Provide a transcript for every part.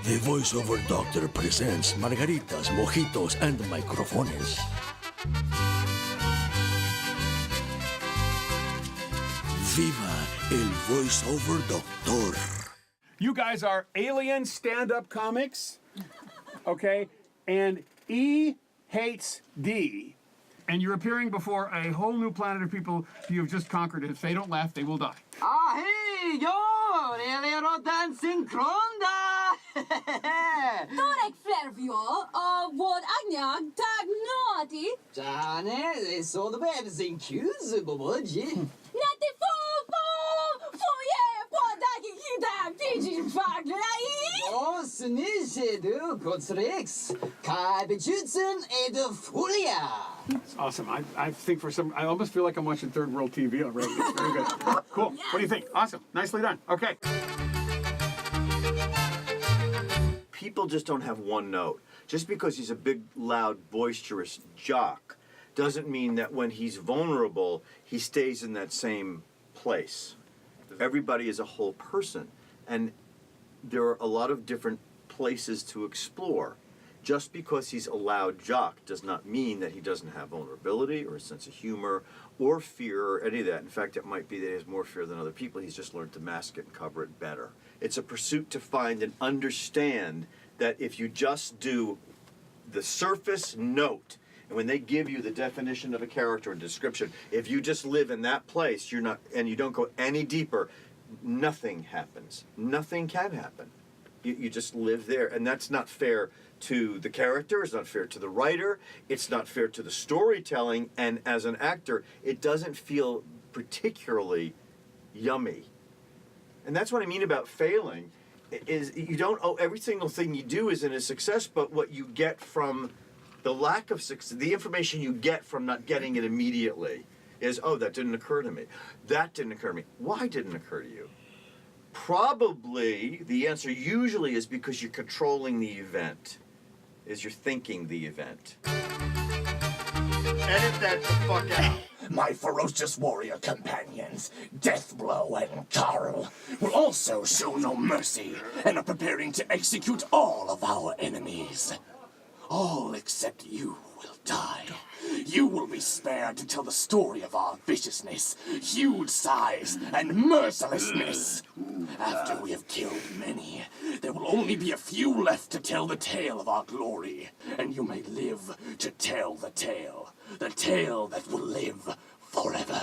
The voiceover doctor presents Margaritas, Mojitos, and Microphones. Viva el voiceover doctor. You guys are alien stand-up comics, okay? And E hates D. And you're appearing before a whole new planet of people you have just conquered. If they don't laugh, they will die. Ah, hej! Ja, eller och dancing kronda! Torek Flervio, vår agna tag naughty. Jane, så det blev sin kuz, boboji. Natti for yeah, på dagen hittag, pidgin fagler. Ja, snisse du, kotsrex. Kai betjutsen är du fulia. It's awesome. I think I almost feel like I'm watching third world TV already. It's very good. Cool. Yeah. What do you think? Awesome. Nicely done. Okay. People just don't have one note. Just because he's a big, loud, boisterous jock doesn't mean that when he's vulnerable, he stays in that same place. Everybody is a whole person, and there are a lot of different places to explore. Just because he's a loud jock does not mean that he doesn't have vulnerability or a sense of humor or fear or any of that. In fact, it might be that he has more fear than other people. He's just learned to mask it and cover it better. It's a pursuit to find and understand that if you just do the surface note, and when they give you the definition of a character and description, if you just live in that place, you're not, and you don't go any deeper, nothing happens. Nothing can happen. You just live there, and that's not fair to the character, it's not fair to the writer, it's not fair to the storytelling, and as an actor, it doesn't feel particularly yummy. And that's what I mean about failing, is you don't owe every single thing you do isn't a success, but what you get from the lack of success, the information you get from not getting it immediately is, oh, that didn't occur to me. That didn't occur to me. Why didn't it occur to you? Probably the answer usually is because you're controlling the event, is you're thinking the event. Edit that the fuck out. My ferocious warrior companions, Deathblow and Carl, will also show no mercy and are preparing to execute all of our enemies. All except you will die. You will be spared to tell the story of our viciousness, huge size, and mercilessness. After we have killed many, there will only be a few left to tell the tale of our glory, and you may live to tell the tale that will live forever.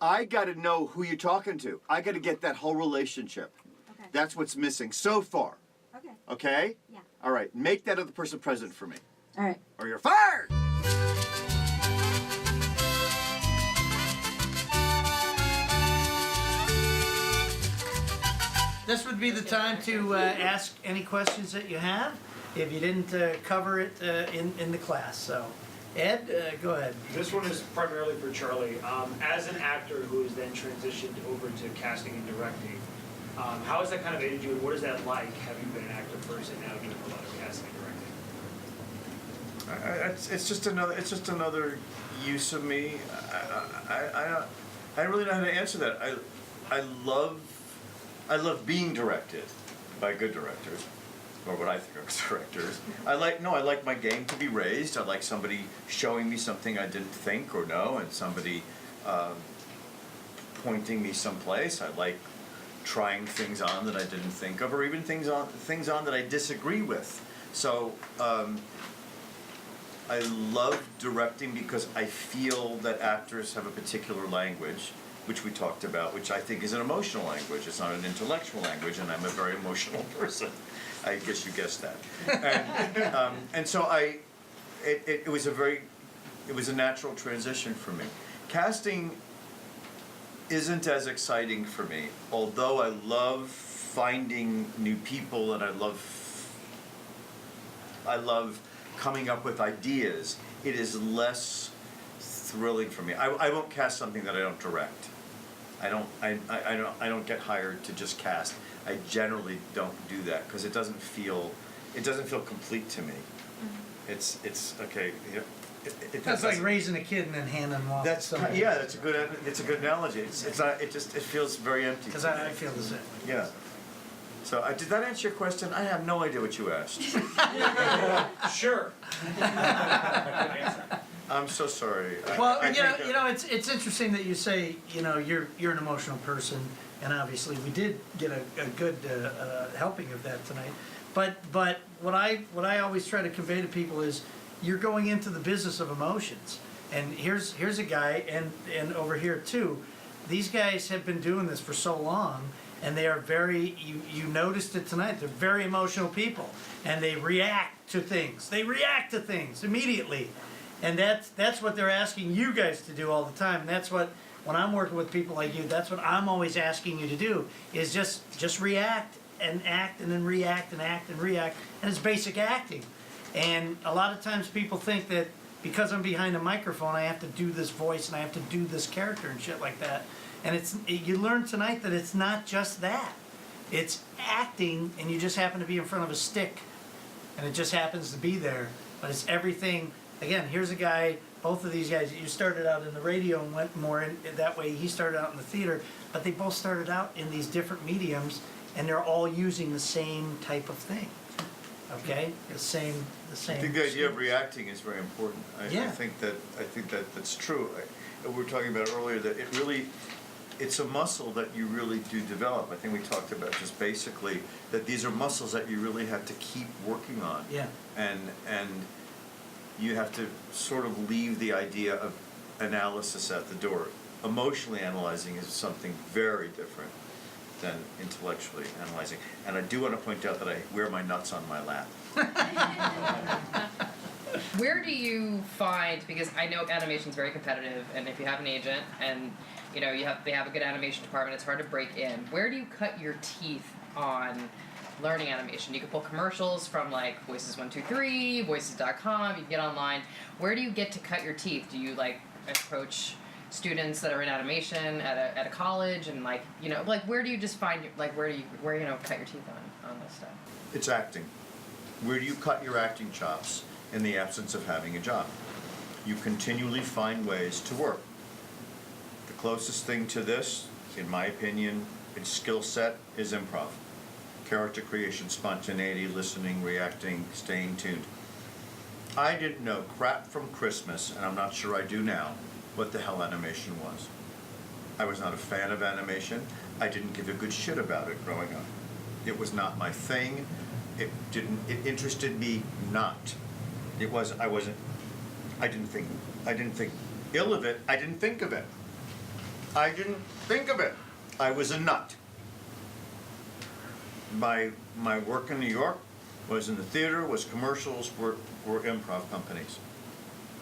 I gotta know who you're talking to. I gotta get that whole relationship. Okay. That's what's missing so far. Okay. Okay? Yeah. All right, make that other person present for me, All right. or you're fired! This would be the time to ask any questions that you have if you didn't cover it in the class. So, Ed, go ahead. This one is primarily for Charlie. As an actor who has then transitioned over to casting and directing, how has that kind of aided you, and what is that like, having been an actor first and now doing a lot of casting and directing? It's just another use of me. I don't really know how to answer that. I love being directed by good directors, or what I think are directors. I like my game to be raised. I like somebody showing me something I didn't think or know, and somebody pointing me someplace. I like trying things on that I didn't think of, or even things on that I disagree with. So I love directing because I feel that actors have a particular language, which we talked about, which I think is an emotional language. It's not an intellectual language, and I'm a very emotional person. I guess you guessed that. And so it was a natural transition for me. Casting isn't as exciting for me, although I love finding new people and I love coming up with ideas. It is less thrilling for me. I won't cast something that I don't direct. I don't get hired to just cast. I generally don't do that because it doesn't feel complete to me. It's okay. That's like raising a kid and then handing them off. That's yeah. That's a good analogy. It's not. It feels very empty. Because I feel the same. Yeah. So did that answer your question? I have no idea what you asked. Sure. I'm so sorry. Well, I think you know, it's interesting that you say, you're an emotional person, and obviously we did get a good helping of that tonight. But what I always try to convey to people is, you're going into the business of emotions, and here's a guy, and over here too. These guys have been doing this for so long, and they are very. You noticed it tonight. They're very emotional people, and they react to things. They react to things immediately. And that's what they're asking you guys to do all the time. And that's what, when I'm working with people like you, that's what I'm always asking you to do, is just react and act and then react and act and react. And it's basic acting. And a lot of times people think that because I'm behind a microphone, I have to do this voice and I have to do this character and shit like that. And you learned tonight that it's not just that. It's acting, and you just happen to be in front of a stick. And it just happens to be there. But it's everything. Again, here's a guy, both of these guys, you started out in the radio and went more in that way. He started out in the theater, but they both started out in these different mediums, and they're all using the same type of thing. Okay, the same. I think the idea of reacting is very important. I think that's true. We were talking about earlier that it's a muscle that you really do develop. I think we talked about just basically that these are muscles that you really have to keep working on. Yeah. And you have to sort of leave the idea of analysis at the door. Emotionally analyzing is something very different than intellectually analyzing. And I do want to point out that I wear my nuts on my lap. Where do you find, because I know animation's very competitive, and if you have an agent and they have a good animation department, it's hard to break in. Where do you cut your teeth on learning animation? You can pull commercials from like Voices123, Voices.com, you can get online. Where do you get to cut your teeth? Do you approach students that are in animation at a college, and where do you just find where you cut your teeth on this stuff? It's acting. Where do you cut your acting chops in the absence of having a job? You continually find ways to work. The closest thing to this, in my opinion, its skill set is improv. Character creation, spontaneity, listening, reacting, staying tuned. I didn't know crap from Christmas, and I'm not sure I do now, what the hell animation was. I was not a fan of animation. I didn't give a good shit about it growing up. It was not my thing. It interested me not. I didn't think ill of it. I didn't think of it. I was a nut. My work in New York was in the theater, was commercials, were improv companies.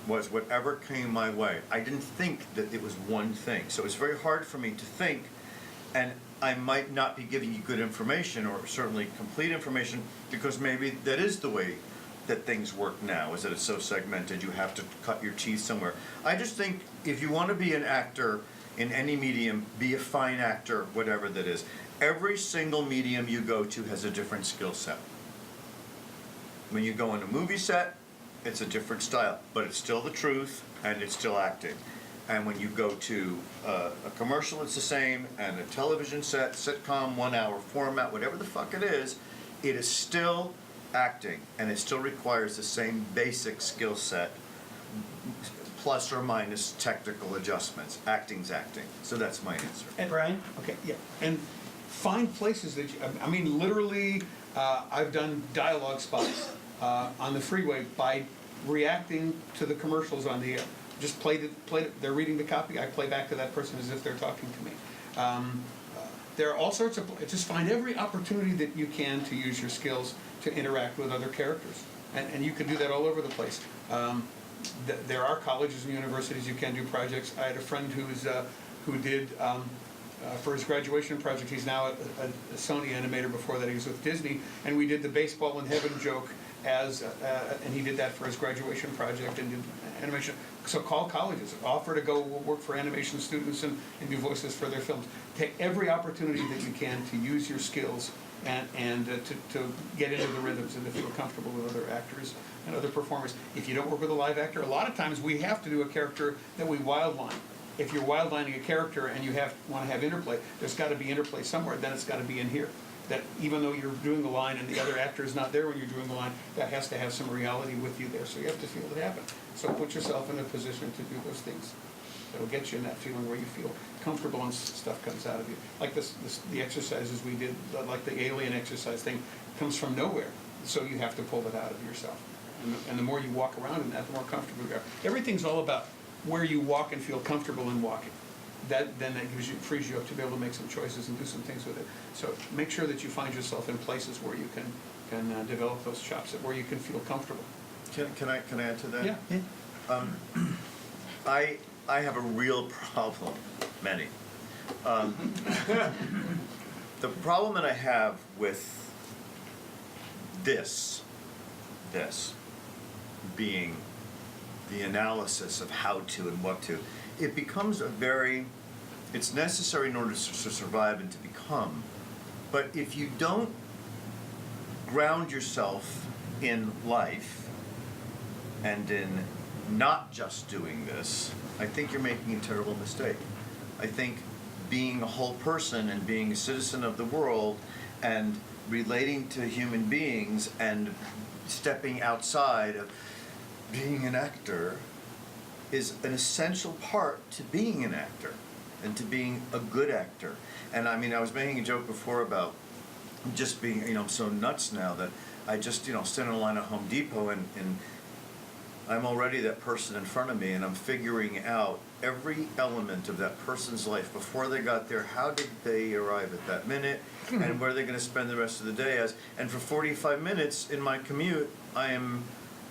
Was whatever came my way. I didn't think that it was one thing. So it's very hard for me to think, and I might not be giving you good information, or certainly complete information, because maybe that is the way that things work now, is that it's so segmented, you have to cut your teeth somewhere. I just think if you want to be an actor in any medium, be a fine actor, whatever that is. Every single medium you go to has a different skill set. When you go on a movie set, it's a different style, but it's still the truth, and it's still acting. And when you go to a commercial, it's the same, and a television set, sitcom, 1 hour format, whatever the fuck it is still acting, and it still requires the same basic skill set, plus or minus technical adjustments. Acting's acting. So that's my answer. And Brian? Okay, yeah. And find places that literally, I've done dialogue spots on the freeway by reacting to the commercials on the air. Just play it, they're reading the copy, I play back to that person as if they're talking to me. There are all sorts of, just find every opportunity that you can to use your skills to interact with other characters. And you can do that all over the place. There are colleges and universities you can do projects. I had a friend who did, for his graduation project, he's now a Sony animator. Before that he was with Disney, and we did the baseball in heaven joke and he did that for his graduation project and did animation. So call colleges, offer to go work for animation students and do voices for their films. Take every opportunity that you can to use your skills and to get into the rhythms and to feel comfortable with other actors and other performers. If you don't work with a live actor, a lot of times we have to do a character that we wildline. If you're wildlining a character and you want to have interplay, there's got to be interplay somewhere. Then it's got to be in here. That even though you're doing the line and the other actor is not there when you're doing the line, that has to have some reality with you there. So you have to feel it happen. So put yourself in a position to do those things. That'll get you in that feeling where you feel comfortable and stuff comes out of you. Like the exercises we did, like the alien exercise thing, comes from nowhere. So you have to pull it out of yourself. And the more you walk around in that, the more comfortable you are. Everything's all about where you walk and feel comfortable in walking. Then that frees you up to be able to make some choices and do some things with it. So make sure that you find yourself in places where you can develop those chops, where you can feel comfortable. Can I add to that? Yeah. I have a real problem, many. The problem that I have with this being the analysis of how to and what to, it becomes it's necessary in order to survive and to become, but if you don't ground yourself in life and in not just doing this, I think you're making a terrible mistake. I think being a whole person and being a citizen of the world and relating to human beings and stepping outside of being an actor is an essential part to being an actor and to being a good actor. And I mean, I was making a joke before about just being, I'm so nuts now that I just, stand in a line at Home Depot and I'm already that person in front of me and I'm figuring out every element of that person's life before they got there. How did they arrive at that minute? And where are they going to spend the rest of the day as? And for 45 minutes in my commute, I am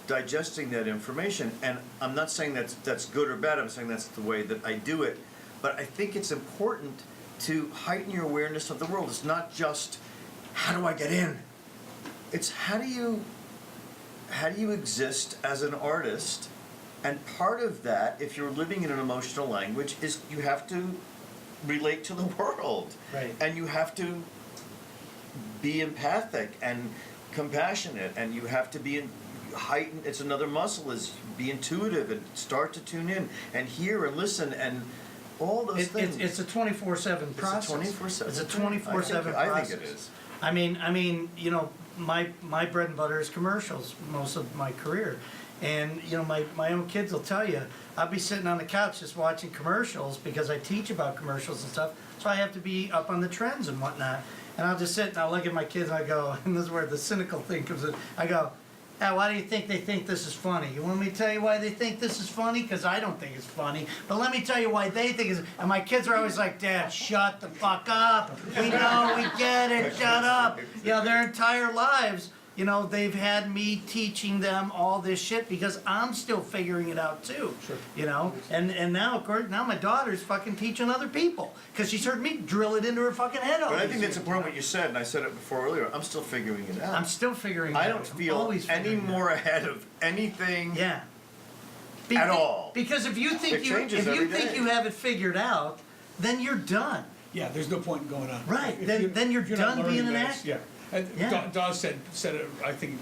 digesting that information. And I'm not saying that's good or bad. I'm saying that's the way that I do it. But I think it's important to heighten your awareness of the world. It's not just, how do I get in? It's how do you exist as an artist? And part of that, if you're living in an emotional language, is you have to relate to the world. Right. And you have to be empathic and compassionate, and you have to be heightened. It's another muscle, is be intuitive and start to tune in and hear and listen and all those things. It's a 24/7 process. It's a 24/7. It's a 24/7 process. I think it is. I mean, my bread and butter is commercials most of my career. And, my own kids will tell you, I'll be sitting on the couch just watching commercials because I teach about commercials and stuff. So I have to be up on the trends and whatnot. And I'll just sit and I'll look at my kids and I go, and this is where the cynical thing comes in. I go, why do you think they think this is funny? You want me to tell you why they think this is funny? Because I don't think it's funny. But let me tell you why they think it's... And my kids are always like, Dad, shut the fuck up. We know, we get it, shut up. Their entire lives, they've had me teaching them all this shit because I'm still figuring it out too. Sure. And now, of course, my daughter's fucking teaching other people because she's heard me drill it into her fucking head. But I think that's important what you said, and I said it before earlier. I'm still figuring it out. I'm still figuring it out. I don't feel any more ahead of anything. Yeah. At all. Because if you think you have it figured out, then you're done. Yeah, there's no point in going on. Right. If Then you're not done learning being an that, actor. Yeah. And Yeah. Dawes said it, I think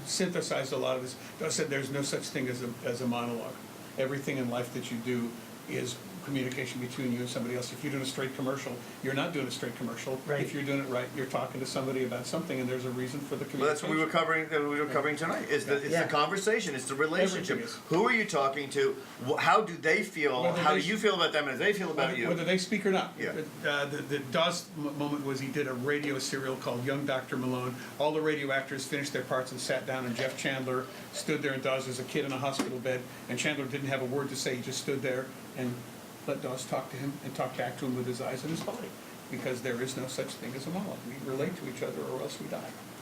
synthesized a lot of this. Dawes said there's no such thing as a monologue. Everything in life that you do is communication between you and somebody else. If you're doing a straight commercial, you're not doing a straight commercial. Right. If you're doing it right, you're talking to somebody about something, and there's a reason for the communication. Well, that's what we were covering tonight. It's the conversation. It's the relationship. Everything is. Who are you talking to? How do they feel? Whether How they- do you feel about them? As they feel about you? Whether they speak or not. Yeah. The Dawes moment was he did a radio serial called Young Dr. Malone. All the radio actors finished their parts and sat down, and Jeff Chandler stood there, and Dawes was a kid in a hospital bed, and Chandler didn't have a word to say. He just stood there and let Dawes talk to him and talk back to him with his eyes and his body, because there is no such thing as a monologue. We relate to each other or else we die.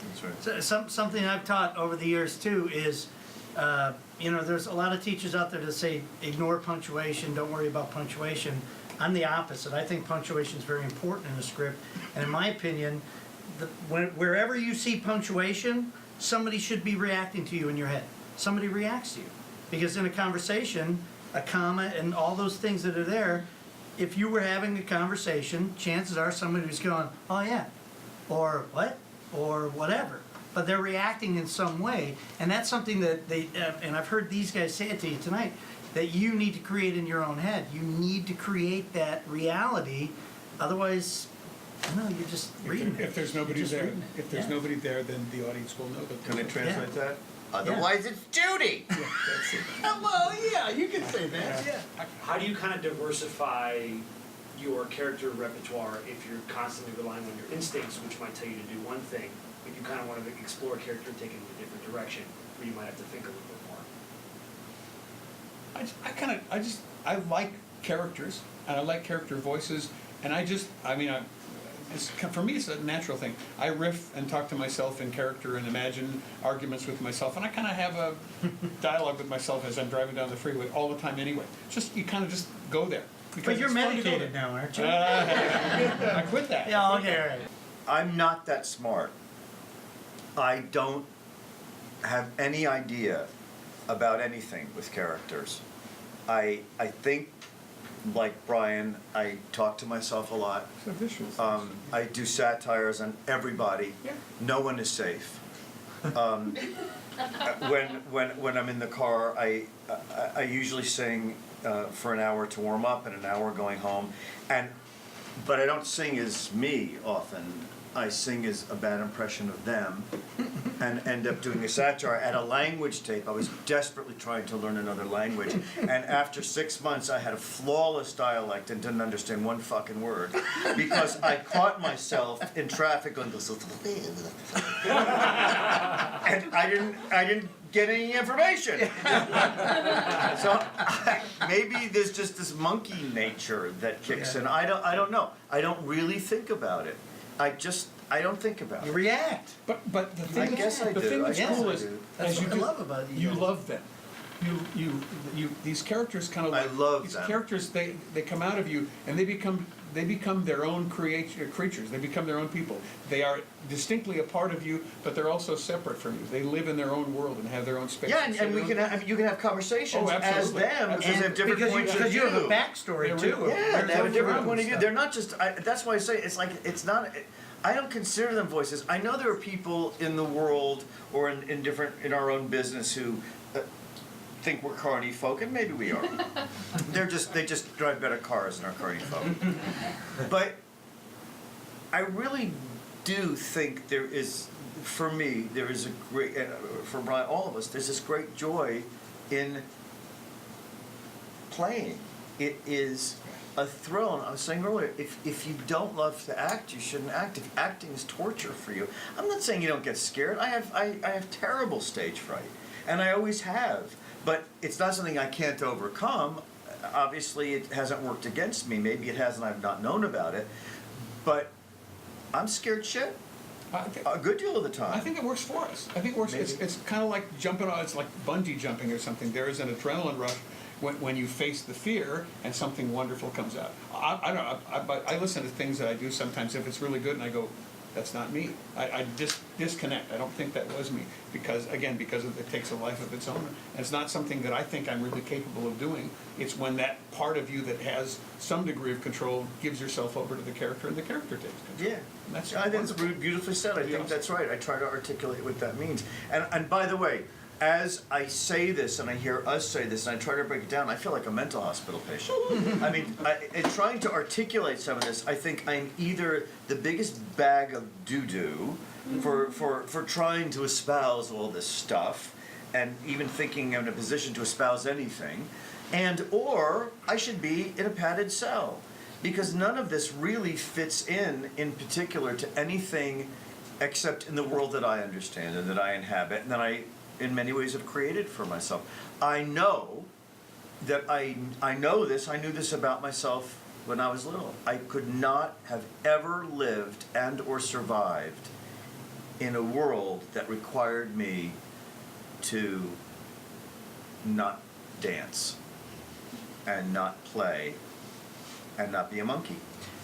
That's right. So, something I've taught over the years too is, there's a lot of teachers out there that say ignore punctuation, don't worry about punctuation. I'm the opposite. I think punctuation is very important in a script, and in my opinion, wherever you see punctuation, somebody should be reacting to you in your head. Somebody reacts to you, because in a conversation, a comma and all those things that are there, if you were having a conversation, chances are somebody was going, oh yeah, or what? or whatever, but they're reacting in some way, and that's something that they, and I've heard these guys say it to you tonight, that you need to create in your own head. You need to create that reality, otherwise, no, you're just reading it. If there's nobody You're just there, reading it. if there's Yeah. nobody there, then the audience will know that. Can I translate that? Otherwise, it's Judy. That's it. Well, yeah, you can say that, yeah. How do you kind of diversify your character repertoire if you're constantly relying on your instincts, which might tell you to do one thing, but you kind of want to explore a character and take it in a different direction, where you might have to think a little bit more? I like characters, and I like character voices, and for me, it's a natural thing. I riff and talk to myself in character and imagine arguments with myself, and I kind of have a dialogue with myself as I'm driving down the freeway all the time anyway. You kind of just go there. But you're it's fun to go medicated there. now, aren't you? I quit that. Yeah, okay, all right. I'm not that smart. I don't have any idea about anything with characters. I think, like Brian, I talk to myself a lot. It's a visual. I do satires on everybody. Yeah. No one is safe. When I'm in the car, I usually sing for an hour to warm up and an hour going home, but I don't sing as me often. I sing as a bad impression of them, and end up doing a satire at a language tape. I was desperately trying to learn another language, and after 6 months, I had a flawless dialect and didn't understand one fucking word because I caught myself in traffic going, and I didn't get any information. So maybe there's just this monkey nature that kicks in. I don't know. I don't really think about it. I don't think about You it. react. But the thing I guess I the do. thing I that's guess cool I is do. That's as you what I do, love about you you guys. love them. You these characters kind of I like love these them. characters. They come out of you and they become their own creatures. They become their own people. They are distinctly a part of you, but they're also separate from you. They live in their own world and have their own space. Yeah, and you can have conversations Oh, as absolutely. them because they have different because points of because view. you have a backstory They're too. real. Yeah, they have a different point of view. stuff. They're not just. That's why I say it's not. I don't consider them voices. I know there are people in the world or in our own business who think we're carny folk, and maybe we are. They just drive better cars than our carny folk. But I really do think there is, for me, there is a great, and for Brian, all of us, there's this great joy in playing. It is a thrill, and I was saying earlier, if you don't love to act, you shouldn't act. If acting is torture for you, I'm not saying you don't get scared. I have terrible stage fright, and I always have. But it's not something I can't overcome. Obviously, it hasn't worked against me. Maybe it has, and I've not known about it. But I'm scared shit a good deal of the time. I think it works for us. I think it works. Maybe. It's kind of like jumping on. It's like bungee jumping or something. There is an adrenaline rush when you face the fear and something wonderful comes out. I don't know. But I listen to things that I do sometimes if it's really good, and I go, "That's not me." I disconnect. I don't think that was me because it takes a life of its own. And it's not something that I think I'm really capable of doing. It's when that part of you that has some degree of control gives yourself over to the character, and the character takes control. Yeah, And that's I think it's wonderful. beautifully said. I think Yes. that's right. I try to articulate what that means. And by the way, as I say this and I hear us say this and I try to break it down, I feel like a mental hospital patient. I mean, in trying to articulate some of this, I think I'm either the biggest bag of doo-doo for trying to espouse all this stuff and even thinking I'm in a position to espouse anything, or I should be in a padded cell. Because none of this really fits in particular to anything except in the world that I understand and that I inhabit and that I, in many ways, have created for myself. I know that I know this, I knew this about myself when I was little. I could not have ever lived and or survived in a world that required me to not dance and not play and not be a monkey.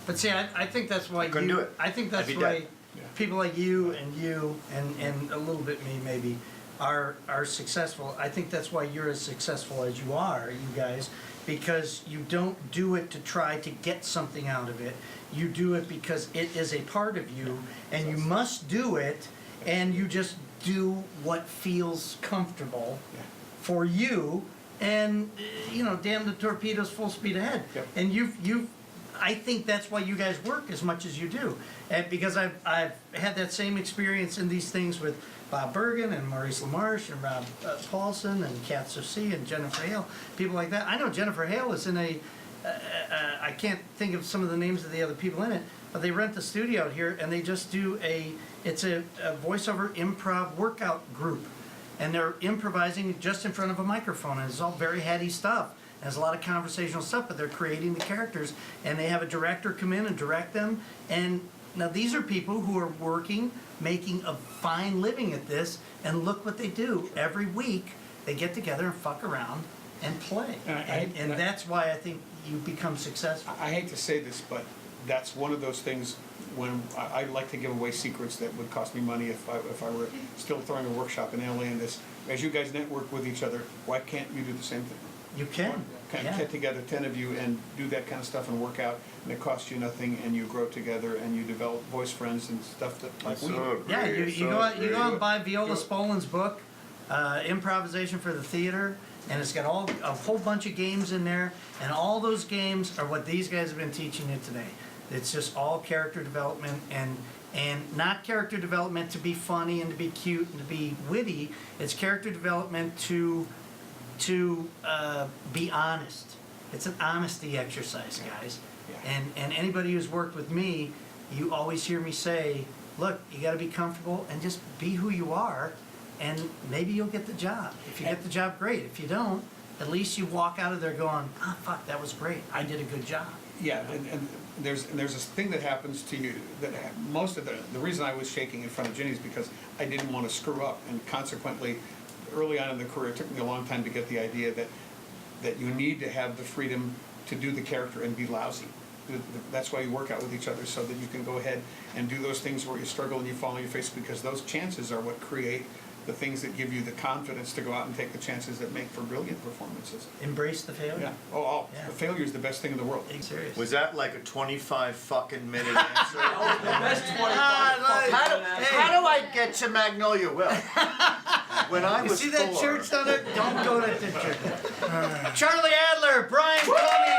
But see, I think that's why Couldn't do it. I think that's I'd be why dead. people like you and a little bit me maybe are successful. I think that's why you're as successful as you are, you guys, because you don't do it to try to get something out of it. You do it because it is a part of you, and you must do it, and you just do what feels comfortable for you, and damn the torpedoes, full speed ahead. Yep. And I think that's why you guys work as much as you do, and because I've had that same experience in these things with Bob Bergen and Maurice LaMarche and Rob Paulson and Kat Sosi and Jennifer Hale, people like that. I know Jennifer Hale is in I can't think of some of the names of the other people in it, but they rent the studio out here and they just do it's a voiceover improv workout group. And they're improvising just in front of a microphone, and it's all very heady stuff. There's a lot of conversational stuff, but they're creating the characters, and they have a director come in and direct them. And now these are people who are working, making a fine living at this, and look what they do. Every week, they get together and fuck around and play. And that's why I think you become successful. I hate to say this, but that's one of those things when I like to give away secrets that would cost me money if I were still throwing a workshop in LA and this. As you guys network with each other, why can't you do the same thing? You can. Get together 10 of you and do that kind of stuff and work out, and it costs you nothing, and you grow together and you develop voice friends and stuff that like we do. Yeah, you go out and buy Viola Spolin's book, Improvisation for the Theater, and it's got a whole bunch of games in there, and all those games are what these guys have been teaching you today. It's just all character development, and not character development to be funny and to be cute and to be witty. It's character development to be honest. It's an honesty exercise, guys. Yeah. And anybody who's worked with me, you always hear me say, look, you got to be comfortable and just be who you are, and maybe you'll get the job. If you get the job, great. If you don't, at least you walk out of there going, oh, fuck, that was great. I did a good job. Yeah, and there's this thing that happens to you that most of the reason I was shaking in front of Ginny is because I didn't want to screw up, and consequently, early on in the career, it took me a long time to get the idea that you need to have the freedom to do the character and be lousy. That's why you work out with each other, so that you can go ahead and do those things where you struggle and you fall on your face, because those chances are what create the things that give you the confidence to go out and take the chances that make for brilliant performances. Embrace the failure. Yeah. Yeah. The failure is the best thing in the world. Being serious. Was that like a 25 fucking minute answer? The best 25 How do I get to Magnolia Will? When I You was see that 4. church down there? Don't go to the church. Charlie Adler, Brian Cummings.